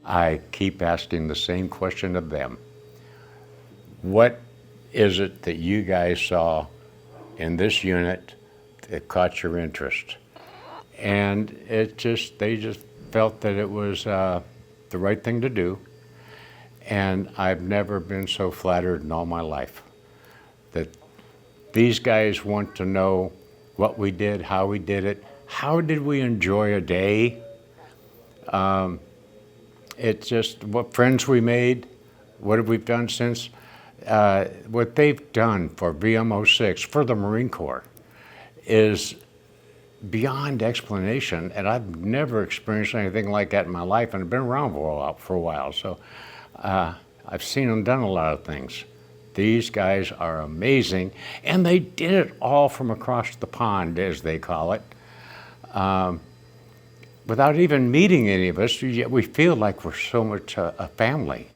I keep asking the same question of them. What is it that you guys saw in this unit that caught your interest? And they just felt that it was the right thing to do. And I've never been so flattered in all my life that these guys want to know what we did, how we did it, how did we enjoy a day. It's just what friends we made, what have we done since. What they've done for VM06, for the Marine Corps, is beyond explanation, and I've never experienced anything like that in my life, and I've been around for a while, so I've seen them done a lot of things. These guys are amazing, and they did it all from across the pond, as they call it, without even meeting any of us, yet we feel like we're so much a family.